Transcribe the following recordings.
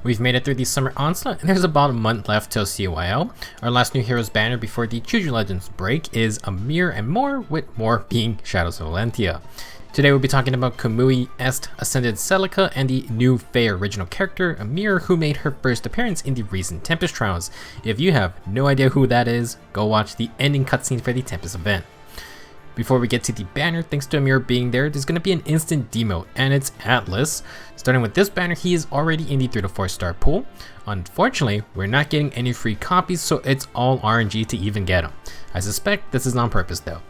We've made it through the summer onslaught, and there's about a month left till CYL. Our last new heroes banner before the Choose Legends break is Ymir and More, with More being Shadows of Valentia. Today we'll be talking about Kamui, Est, Ascended Celica, and the new Fae original character, Ymir, who made her first appearance in the recent Tempest trials. If you have no idea who that is, go watch the ending cutscene for the Tempest event. Before we get to the banner, thanks to Ymir being there's going to be an instant demote, and it's Atlus. Starting with this banner, he is already in the 3 to 4 star pool. Unfortunately, we're not getting any free copies, so it's all RNG to even get him. I suspect this is on purpose though.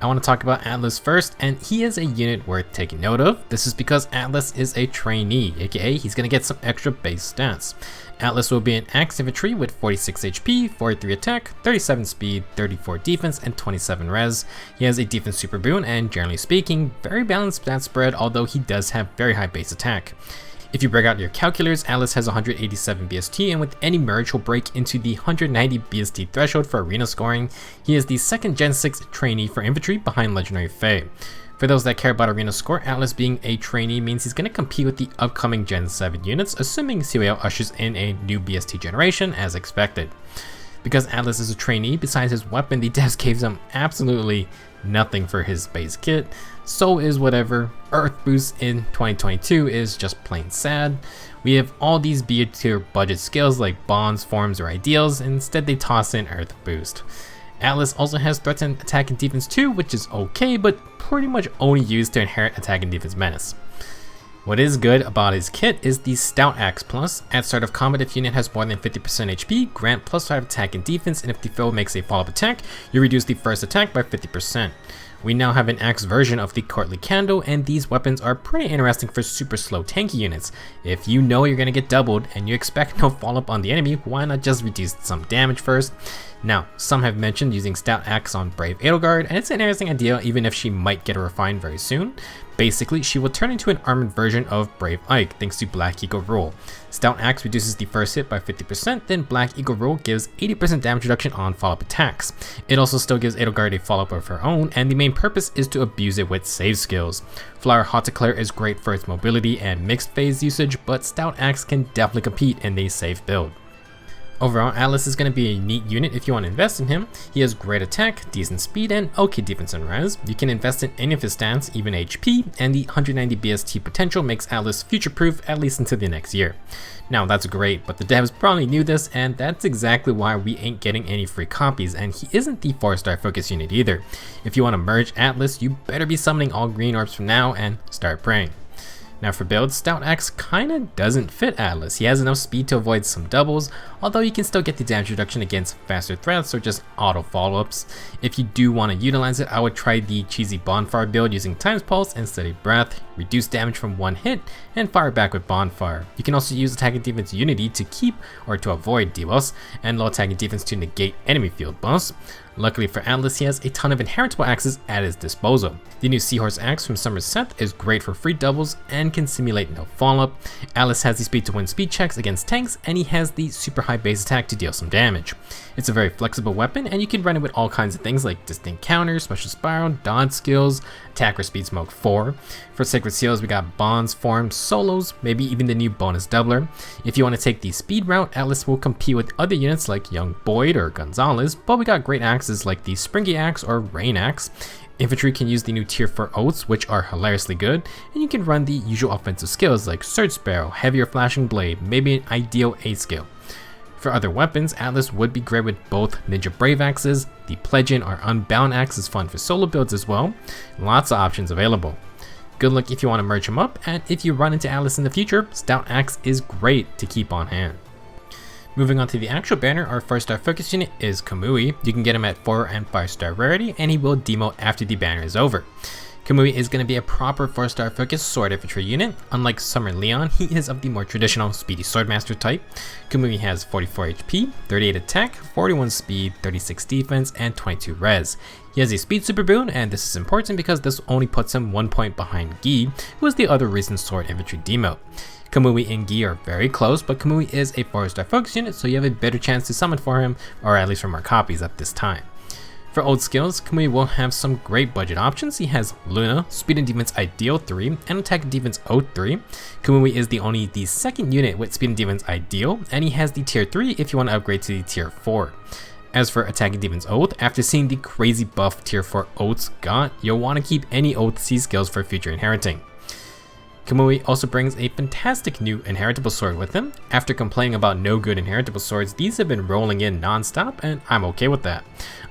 I want to talk about Atlus first, and he is a unit worth taking note of. This is because Atlus is a trainee, aka he's going to get some extra base stats. Atlus will be an axe infantry with 46 HP, 43 attack, 37 speed, 34 defense, and 27 res. He has a defense super boon and, generally speaking, very balanced stat spread, although he does have very high base attack. If you break out your calculators, Atlus has 187 BST, and with any merge he'll break into the 190 BST threshold for arena scoring. He is the second Gen 6 trainee for infantry behind Legendary Fae. For those that care about arena score, Atlus being a trainee means he's going to compete with the upcoming Gen 7 units, assuming CYL ushers in a new BST generation as expected. Because Atlus is a trainee, besides his weapon, the devs gave him absolutely nothing for his base kit. So is whatever Earth Boost in 2022 is just plain sad. We have all these B tier budget skills like bonds, forms, or ideals, and instead they toss in Earth Boost. Atlus also has threats and attack and defense too, which is okay, but pretty much only used to inherit attack and defense menace. What is good about his kit is the Stout Axe Plus. At start of combat, if unit has more than 50% HP, grant +5 attack and defense, and if the foe makes a follow-up attack, you reduce the first attack by 50%. We now have an axe version of the Courtly Candle, and these weapons are pretty interesting for super slow tanky units. If you know you're going to get doubled and you expect no follow-up on the enemy, why not just reduce some damage first? Now, some have mentioned using Stout Axe on Brave Edelgard, and it's an interesting idea even if she might get a refine very soon. Basically, she will turn into an armored version of Brave Ike thanks to Black Eagle Rule. Stout Axe reduces the first hit by 50%, then Black Eagle Rule gives 80% damage reduction on follow-up attacks. It also still gives Edelgard a follow-up of her own, and the main purpose is to abuse it with save skills. Flower Hauteclair is great for its mobility and mixed phase usage, but Stout Axe can definitely compete in the safe build. Overall, Atlus is going to be a neat unit if you want to invest in him. He has great attack, decent speed, and okay defense and res. You can invest in any of his stats, even HP, and the 190 BST potential makes Atlus future-proof at least until the next year. Now that's great, but the devs probably knew this, and that's exactly why we ain't getting any free copies, and he isn't the 4-star focus unit either. If you want to merge Atlus, you better be summoning all green orbs from now and start praying. Now for builds, Stout Axe kinda doesn't fit Atlus. He has enough speed to avoid some doubles, although you can still get the damage reduction against faster threats or just auto follow-ups. If you do want to utilize it, I would try the cheesy Bonfire build using Times Pulse and Steady Breath, reduce damage from one hit, and fire back with Bonfire. You can also use attack and defense unity to keep or to avoid debuffs, and low attack and defense to negate enemy field buffs. Luckily for Atlus, he has a ton of inheritable axes at his disposal. The new Seahorse Axe from Summer's Set is great for free doubles and can simulate no follow-up. Atlus has the speed to win speed checks against tanks, and he has the super high base attack to deal some damage. It's a very flexible weapon, and you can run it with all kinds of things like distinct counters, special spiral, dodge skills, attack or speed smoke 4. For sacred seals, we got bonds, forms, solos, maybe even the new bonus doubler. If you want to take the speed route, Atlus will compete with other units like Young Boyd or Gonzalez, but we got great axes like the Springy Axe or Rain Axe. Infantry can use the new tier 4 oaths, which are hilariously good, and you can run the usual offensive skills like Surge Sparrow, Heavier Flashing Blade, maybe an ideal A skill. For other weapons, Atlus would be great with both Ninja Brave Axes. The Pledgeon or Unbound Axe is fun for solo builds as well. Lots of options available. Good luck if you want to merge him up, and if you run into Atlus in the future, Stout Axe is great to keep on hand. Moving on to the actual banner, our 4-star focus unit is Kamui. You can get him at 4 and 5-star rarity, and he will demote after the banner is over. Kamui is going to be a proper 4-star focus sword infantry unit. Unlike Summer Leon, he is of the more traditional speedy swordmaster type. Kamui has 44 HP, 38 attack, 41 speed, 36 defense, and 22 res. He has a speed super boon, and this is important because this only puts him 1 point behind Gi, who is the other recent sword infantry demote. Kamui and Gi are very close, but Kamui is a 4-star focus unit, so you have a better chance to summon for him, or at least for more copies at this time. For old skills, Kamui will have some great budget options. He has Luna, Speed and Defense Ideal 3, and Attack and Defense Oath 3. Kamui is the second unit with Speed and Defense Ideal, and he has the tier 3 if you want to upgrade to the tier 4. As for Attack and Defense Oath, after seeing the crazy buff tier 4 Oaths got, you'll want to keep any Oath C skills for future inheriting. Kamui also brings a fantastic new inheritable sword with him. After complaining about no good inheritable swords, these have been rolling in non-stop, and I'm okay with that.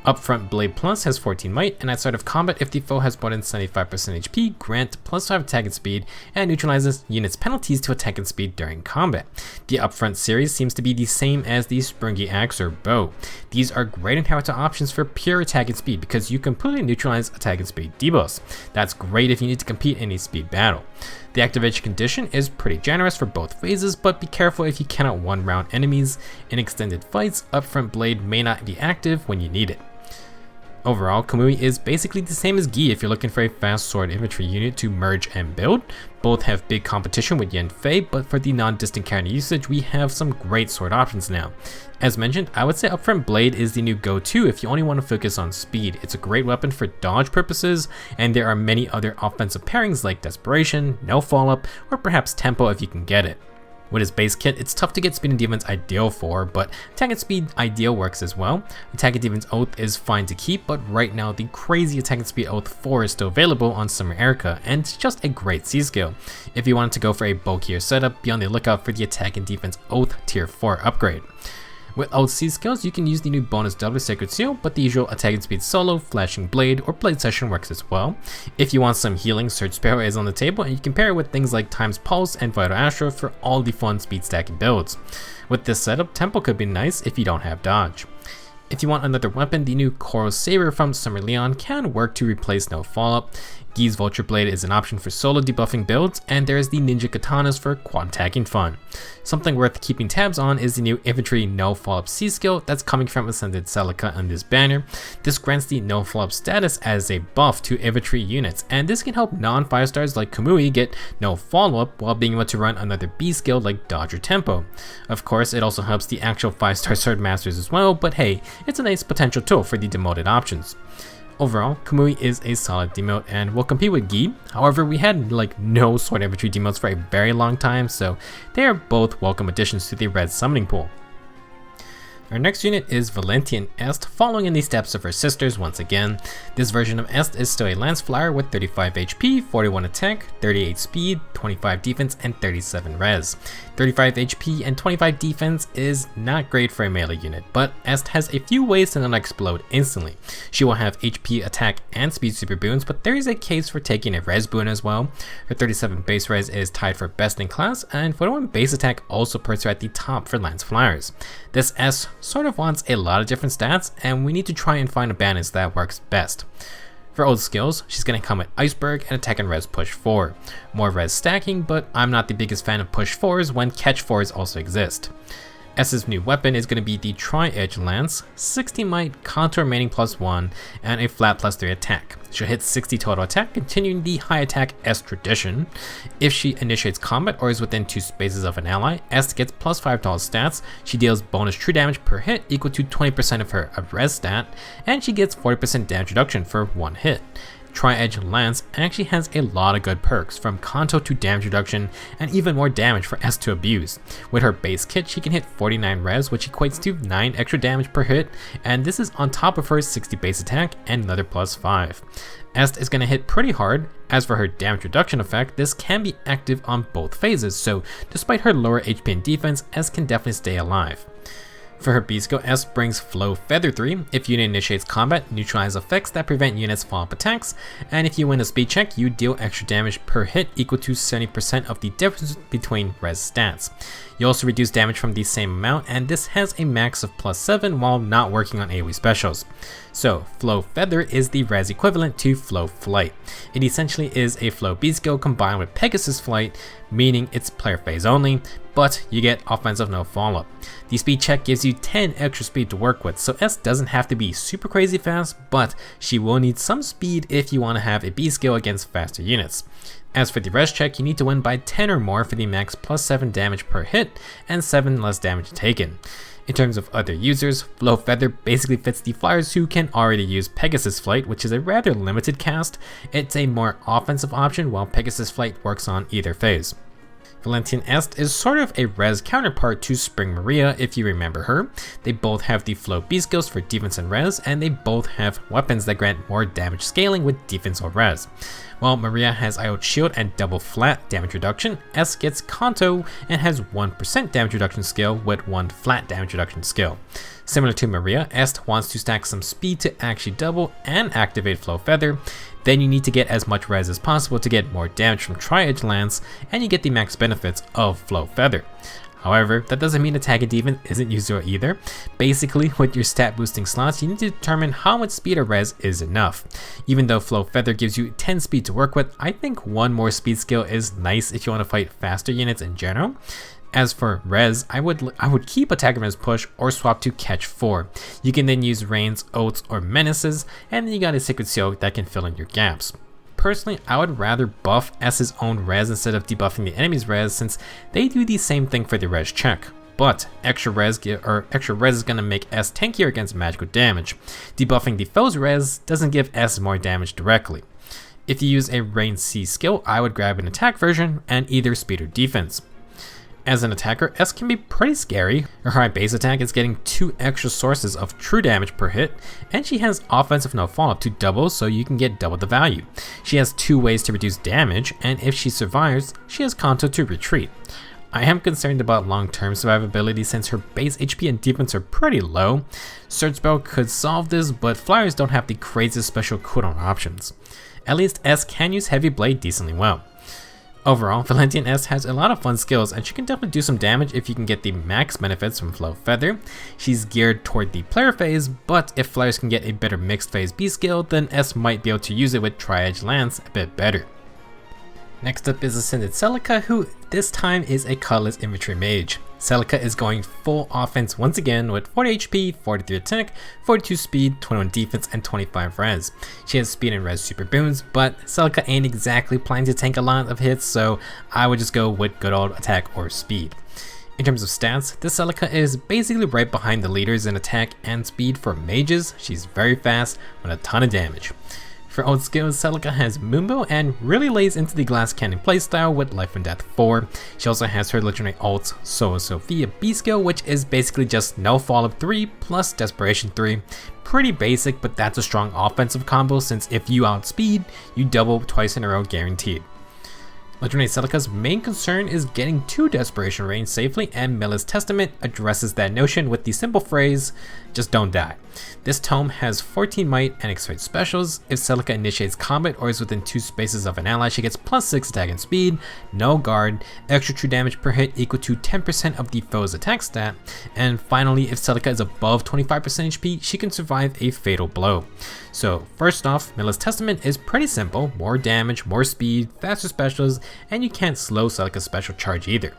Upfront Blade Plus has 14 might, and at start of combat, if the foe has more than 75% HP, grant plus 5 attack and speed, and neutralizes units' penalties to attack and speed during combat. The Upfront series seems to be the same as the Springy Axe or Bow. These are great inheritor options for pure attack and speed because you completely neutralize attack and speed debuffs. That's great if you need to compete in a speed battle. The activation condition is pretty generous for both phases, but be careful if you cannot one-round enemies. In extended fights, Upfront Blade may not be active when you need it. Overall, Kamui is basically the same as Gi if you're looking for a fast sword infantry unit to merge and build. Both have big competition with Yen Fei, but for the non-distant counter usage, we have some great sword options now. As mentioned, I would say Upfront Blade is the new go-to if you only want to focus on speed. It's a great weapon for dodge purposes, and there are many other offensive pairings like Desperation, No Follow-Up, or perhaps Tempo if you can get it. With his base kit, it's tough to get Speed and Defense Ideal for, but Attack and Speed Ideal works as well. Attack and Defense Oath is fine to keep, but right now the crazy Attack and Speed Oath 4 is still available on Summer Erica, and it's just a great C skill. If you wanted to go for a bulkier setup, be on the lookout for the Attack and Defense Oath Tier 4 upgrade. With Oath C skills, you can use the new bonus W Sacred Seal, but the usual Attack and Speed Solo, Flashing Blade, or Blade Session works as well. If you want some healing, Surge Sparrow is on the table, and you can pair it with things like Time's Pulse and Vital Astro for all the fun speed stacking builds. With this setup, Tempo could be nice if you don't have dodge. If you want another weapon, the new Coral Saber from Summer Leon can work to replace No Follow-Up. Gi's Vulture Blade is an option for solo debuffing builds, and there is the Ninja Katanas for quad attacking fun. Something worth keeping tabs on is the new Infantry No Follow-Up C skill that's coming from Ascended Celica on this banner. This grants the No Follow-Up status as a buff to infantry units, and this can help non-5 stars like Kamui get No Follow-Up while being able to run another B skill like Dodge or Tempo. Of course, it also helps the actual 5-star sword masters as well, but hey, it's a nice potential tool for the demoted options. Overall, Kamui is a solid demote and will compete with Gi. However, we had no sword infantry demotes for a very long time, so they are both welcome additions to the red summoning pool. Our next unit is Valentian Est, following in the steps of her sisters once again. This version of Est is still a Lance Flyer with 35 HP, 41 attack, 38 speed, 25 defense, and 37 res. 35 HP and 25 defense is not great for a melee unit, but Est has a few ways to not explode instantly. She will have HP, attack, and speed super boons, but there is a case for taking a res boon as well. Her 37 base res is tied for best in class, and 41 base attack also puts her at the top for Lance Flyers. This S sort of wants a lot of different stats, and we need to try and find a balance that works best. For old skills, she's going to come with Iceberg and attack and res push 4. More res stacking, but I'm not the biggest fan of push 4s when catch 4s also exist. S's new weapon is going to be the Tri-Edge Lance, 60 might, contour remaining +1, and a flat +3 attack. She'll hit 60 total attack, continuing the high attack S tradition. If she initiates combat or is within 2 spaces of an ally, S gets +5 to all stats. She deals bonus true damage per hit equal to 20% of her res stat, and she gets 40% damage reduction for 1 hit. Tri-Edge Lance actually has a lot of good perks, from conto to damage reduction, and even more damage for S to abuse. With her base kit, she can hit 49 res, which equates to 9 extra damage per hit, and this is on top of her 60 base attack and another +5. Est is going to hit pretty hard. As for her damage reduction effect, this can be active on both phases, so despite her lower HP and defense, Est can definitely stay alive. For her B skill, S brings Flow Feather 3. If unit initiates combat, neutralize effects that prevent units follow-up attacks, and if you win a speed check, you deal extra damage per hit equal to 70% of the difference between res stats. You also reduce damage from the same amount, and this has a max of +7 while not working on AoE specials. So, Flow Feather is the res equivalent to Flow Flight. It essentially is a Flow B skill combined with Pegasus Flight, meaning it's player phase only, but you get offensive no follow-up. The speed check gives you 10 extra speed to work with, so S doesn't have to be super crazy fast, but she will need some speed if you want to have a B skill against faster units. As for the res check, you need to win by 10 or more for the max plus 7 damage per hit and 7 less damage taken. In terms of other users, Flow Feather basically fits the flyers who can already use Pegasus Flight, which is a rather limited cast. It's a more offensive option, while Pegasus Flight works on either phase. Valentian Est is sort of a res counterpart to Spring Maria if you remember her. They both have the Flow B skills for defense and res, and they both have weapons that grant more damage scaling with defense or res. While Maria has IO Shield and double flat damage reduction, Est gets Kanto and has 1% damage reduction skill with 1 flat damage reduction skill. Similar to Maria, Est wants to stack some speed to actually double and activate Flow Feather. Then you need to get as much res as possible to get more damage from Tri-Edge Lance, and you get the max benefits of Flow Feather. However, that doesn't mean attack and defense isn't useful either. Basically, with your stat boosting slots, you need to determine how much speed or res is enough. Even though Flow Feather gives you 10 speed to work with, I think one more speed skill is nice if you want to fight faster units in general. As for res, I would keep attack and res push or swap to catch 4. You can then use Rains, Oats, or Menaces, and then you got a Sacred Seal that can fill in your gaps. Personally, I would rather buff S's own res instead of debuffing the enemy's res, since they do the same thing for the res check. But extra res is going to make S tankier against magical damage. Debuffing the foe's res doesn't give S more damage directly. If you use a Rain C skill, I would grab an attack version and either speed or defense. As an attacker, S can be pretty scary. Her high base attack is getting 2 extra sources of true damage per hit, and she has offensive no follow-up to double, so you can get double the value. She has 2 ways to reduce damage, and if she survives, she has Kanto to retreat. I am concerned about long-term survivability since her base HP and defense are pretty low. Surge Spell could solve this, but flyers don't have the craziest special cooldown options. At least S can use Heavy Blade decently well. Overall, Valentian Est has a lot of fun skills, and she can definitely do some damage if you can get the max benefits from Flow Feather. She's geared toward the player phase, but if flyers can get a better mixed phase B skill, then S might be able to use it with Tri-Edge Lance a bit better. Next up is Ascended Celica, who this time is a colorless infantry mage. Celica is going full offense once again with 40 HP, 43 attack, 42 speed, 21 defense, and 25 res. She has speed and res super boons, but Celica ain't exactly planning to tank a lot of hits, so I would just go with good old attack or speed. In terms of stats, this Celica is basically right behind the leaders in attack and speed for mages. She's very fast with a ton of damage. For old skills, Celica has Moonbow and really lays into the Glass Cannon playstyle with Life and Death 4. She also has her legendary ult, Sophia B skill, which is basically just no follow-up 3 plus Desperation 3. Pretty basic, but that's a strong offensive combo since if you outspeed, you double twice in a row guaranteed. Legendary Celica's main concern is getting to Desperation range safely, and Mela's Testament addresses that notion with the simple phrase, just don't die. This tome has 14 might and X-Rate specials. If Celica initiates combat or is within 2 spaces of an ally, she gets plus 6 attack and speed, no guard, extra true damage per hit equal to 10% of the foe's attack stat, and finally, if Celica is above 25% HP, she can survive a fatal blow. So first off, Mela's Testament is pretty simple, more damage, more speed, faster specials, and you can't slow Celica's special charge either.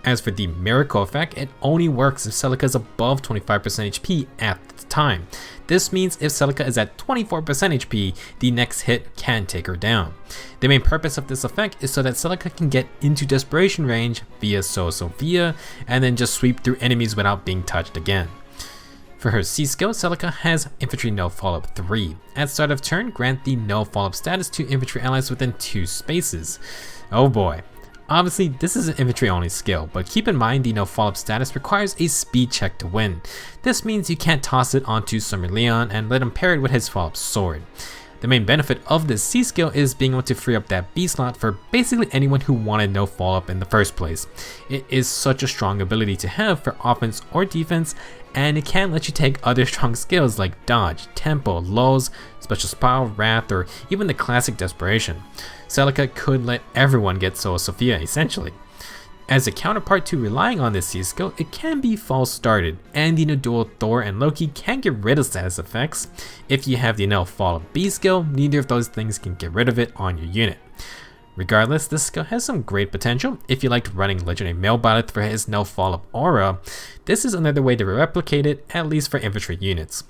As for the miracle effect, it only works if Celica is above 25% HP at the time. This means if Celica is at 24% HP, the next hit can take her down. The main purpose of this effect is so that Celica can get into desperation range via Sophia and then just sweep through enemies without being touched again. For her C skill, Celica has Infantry No Follow-Up 3. At start of turn, grant the No Follow-Up status to infantry allies within 2 spaces. Oh boy. Obviously, this is an infantry only skill, but keep in mind the no follow-up status requires a speed check to win. This means you can't toss it onto Summer Leon and let him pair it with his follow-up sword. The main benefit of this C skill is being able to free up that B slot for basically anyone who wanted no follow-up in the first place. It is such a strong ability to have for offense or defense, and it can let you take other strong skills like dodge, tempo, lulls, special spell, wrath, or even the classic desperation. Celica could let everyone get Sophia essentially. As a counterpart to relying on this C skill, it can be false started, and the dual Thor and Loki can get rid of status effects. If you have the no follow B skill, neither of those things can get rid of it on your unit. Regardless, this skill has some great potential if you liked running Legendary Male Ballad for his no follow-up aura. This is another way to replicate it, at least for infantry units.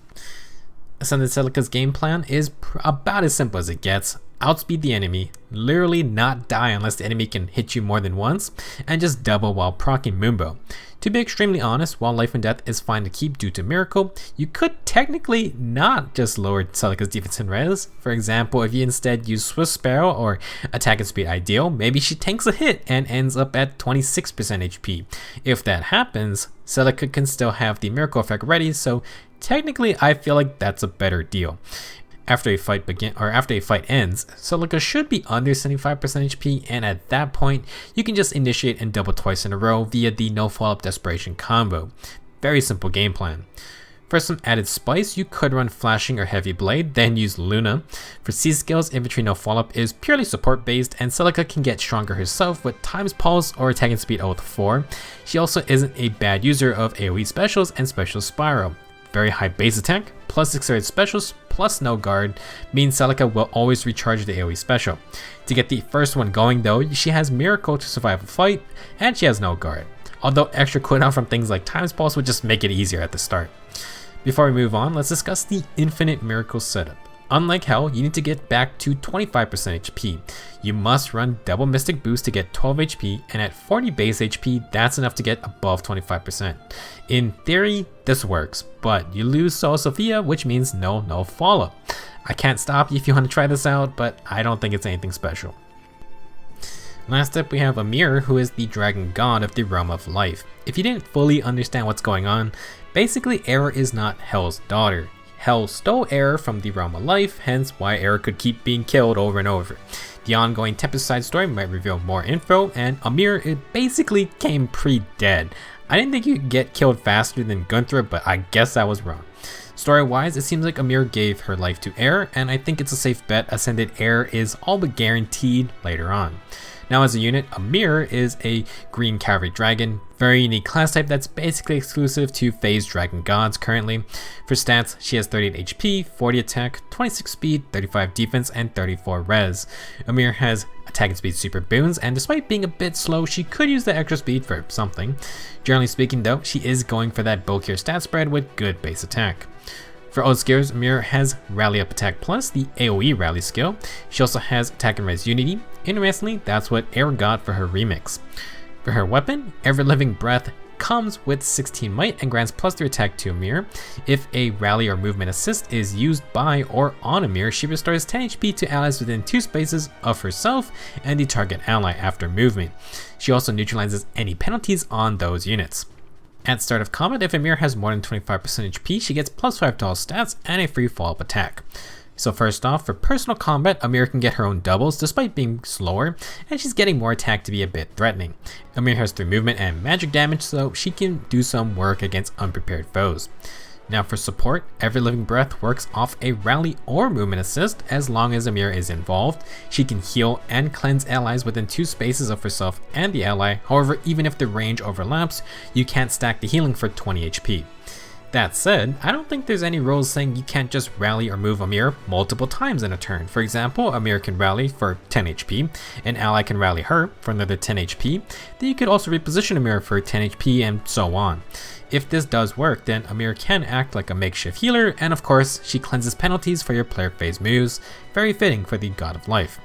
Ascended Celica's game plan is about as simple as it gets. Outspeed the enemy, literally not die unless the enemy can hit you more than once, and just double while proccing Mumbo. To be extremely honest, while Life and Death is fine to keep due to Miracle, you could technically not just lower Celica's defense and res. For example, if you instead use Swift Sparrow or Attack and Speed Ideal, maybe she tanks a hit and ends up at 26% HP. If that happens, Celica can still have the Miracle effect ready, so technically I feel like that's a better deal. After a fight ends, Celica should be under 75% HP, and at that point, you can just initiate and double twice in a row via the no follow-up desperation combo. Very simple game plan. For some added spice, you could run Flashing or Heavy Blade, then use Luna. For C skills, infantry no follow-up is purely support based, and Celica can get stronger herself with Times Pulse or Attack and Speed Oath 4. She also isn't a bad user of AoE specials and Special Spiral. Very high base attack, plus accelerated specials, plus no guard, means Celica will always recharge the AoE special. To get the first one going though, she has Miracle to survive a fight, and she has no guard. Although extra cooldown from things like Times Pulse would just make it easier at the start. Before we move on, let's discuss the Infinite Miracle setup. Unlike Hell, you need to get back to 25% HP. You must run double Mystic Boost to get 12 HP, and at 40 base HP, that's enough to get above 25%. In theory, this works, but you lose Soul Sophia, which means no follow. I can't stop you if you want to try this out, but I don't think it's anything special. Last up, we have Ymir, who is the Dragon God of the Realm of Life. If you didn't fully understand what's going on, basically Error is not Hell's daughter. Hell stole Error from the Realm of Life, hence why Error could keep being killed over and over. The ongoing Tempest side story might reveal more info, and Ymir basically came pre-dead. I didn't think you could get killed faster than Gunther, but I guess I was wrong. Story-wise, it seems like Ymir gave her life to Error, and I think it's a safe bet Ascended Error is all but guaranteed later on. Now as a unit, Ymir is a green cavalry dragon, very unique class type that's basically exclusive to phased dragon gods currently. For stats, she has 38 HP, 40 attack, 26 speed, 35 defense, and 34 res. Ymir has attack and speed super boons, and despite being a bit slow, she could use the extra speed for something. Generally speaking though, she is going for that bulkier stat spread with good base attack. For old skills, Ymir has Rally Up Attack Plus, the AoE rally skill. She also has Attack and Res Unity. Interestingly, that's what Error got for her remix. For her weapon, Ever Living Breath comes with 16 might and grants +3 attack to Ymir. If a rally or movement assist is used by or on Ymir, she restores 10 HP to allies within 2 spaces of herself and the target ally after movement. She also neutralizes any penalties on those units. At start of combat, if Ymir has more than 25% HP, she gets +5 to all stats and a free follow-up attack. So first off, for personal combat, Ymir can get her own doubles despite being slower, and she's getting more attack to be a bit threatening. Ymir has 3 movement and magic damage, so she can do some work against unprepared foes. Now for support, Ever Living Breath works off a rally or movement assist as long as Ymir is involved. She can heal and cleanse allies within 2 spaces of herself and the ally. However, even if the range overlaps, you can't stack the healing for 20 HP. That said, I don't think there's any rules saying you can't just rally or move Ymir multiple times in a turn. For example, Ymir can rally for 10 HP, an ally can rally her for another 10 HP, then you could also reposition Ymir for 10 HP and so on. If this does work, then Ymir can act like a makeshift healer, and of course, she cleanses penalties for your player phase moves, very fitting for the God of Life.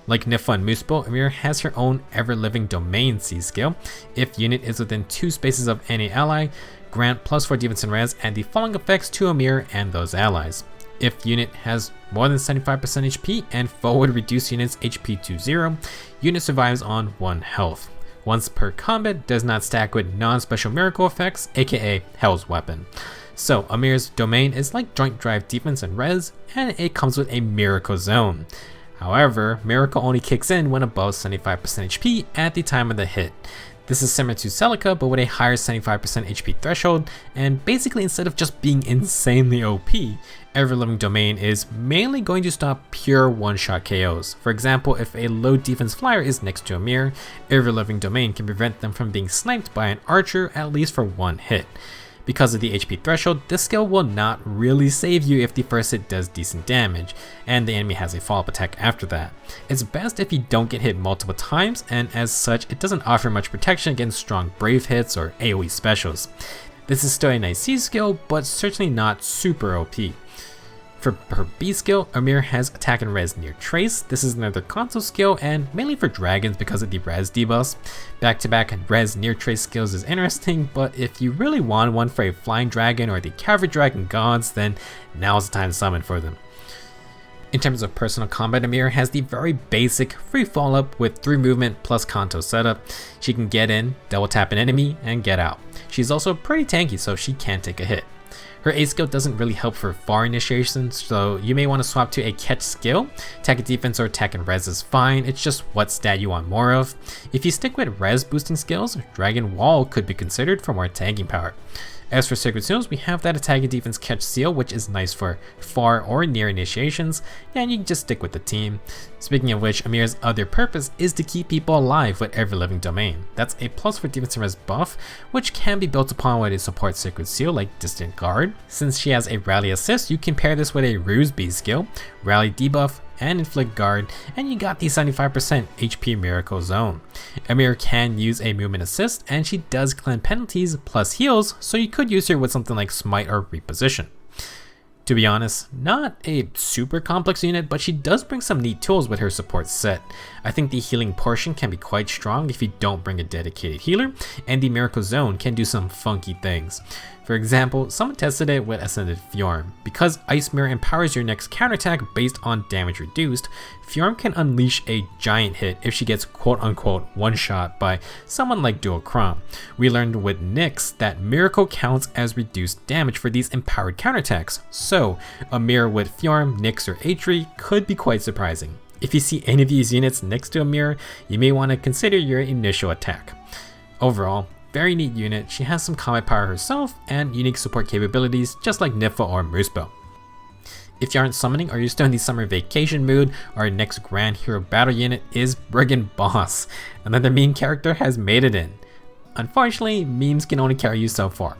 Like Nifla and Muspel, Ymir has her own Ever-Living Domain C skill. If unit is within 2 spaces of any ally, grant +4 defense and res and the following effects to Ymir and those allies. If unit has more than 75% HP and forward reduce unit's HP to 0, unit survives on 1 health. Once per combat, does not stack with non-special miracle effects, aka Hell's Weapon. So Ymir's domain is like joint drive defense and res, and it comes with a miracle zone. However, miracle only kicks in when above 75% HP at the time of the hit. This is similar to Celica, but with a higher 75% HP threshold, and basically instead of just being insanely OP, Ever-Living Domain is mainly going to stop pure one-shot KOs. For example, if a low defense flyer is next to Ymir, Ever-Living Domain can prevent them from being sniped by an archer at least for 1 hit. Because of the HP threshold, this skill will not really save you if the first hit does decent damage, and the enemy has a follow-up attack after that. It's best if you don't get hit multiple times, and as such, it doesn't offer much protection against strong brave hits or AoE specials. This is still a nice C skill, but certainly not super OP. For her B skill, Ymir has attack and res near trace. This is another console skill and mainly for dragons because of the res debuffs. Back-to-back res near trace skills is interesting, but if you really want one for a flying dragon or the cavalry dragon gods, then now's the time to summon for them. In terms of personal combat, Ymir has the very basic free fall up with 3 movement plus Kanto setup. She can get in, double tap an enemy, and get out. She's also pretty tanky, so she can take a hit. Her A skill doesn't really help for far initiations, so you may want to swap to a catch skill. Attack and defense or attack and res is fine, it's just what stat you want more of. If you stick with res boosting skills, Dragon Wall could be considered for more tanking power. As for Sacred Seals, we have that attack and defense catch seal, which is nice for far or near initiations, and you can just stick with the team. Speaking of which, Ymir's other purpose is to keep people alive with every living domain. That's a plus for defense and res buff, which can be built upon with a support Sacred Seal like Distant Guard. Since she has a rally assist, you can pair this with a Ruse B skill, rally debuff, and inflict guard, and you got the 75% HP miracle zone. Ymir can use a movement assist, and she does cleanse penalties plus heals, so you could use her with something like smite or reposition. To be honest, not a super complex unit, but she does bring some neat tools with her support set. I think the healing portion can be quite strong if you don't bring a dedicated healer, and the miracle zone can do some funky things. For example, someone tested it with Ascended Fjorm. Because Ice Mirror empowers your next counterattack based on damage reduced, Fjorm can unleash a giant hit if she gets quote-unquote one-shot by someone like Dual Chrom. We learned with Nyx that Miracle counts as reduced damage for these empowered counterattacks, so a mirror with Fjorm, Nyx, or Atri could be quite surprising. If you see any of these units next to a mirror, you may want to consider your initial attack. Overall, very neat unit. She has some combat power herself and unique support capabilities just like Nifa or Moosebo. If you aren't summoning or you're still in the summer vacation mood, our next Grand Hero battle unit is Brigand Boss. Another meme character has made it in. Unfortunately, memes can only carry you so far.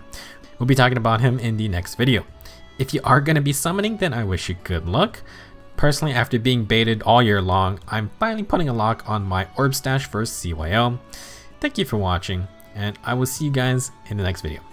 We'll be talking about him in the next video. If you are going to be summoning, then I wish you good luck. Personally, after being baited all year long, I'm finally putting a lock on my orb stash for CYL. Thank you for watching, and I will see you guys in the next video.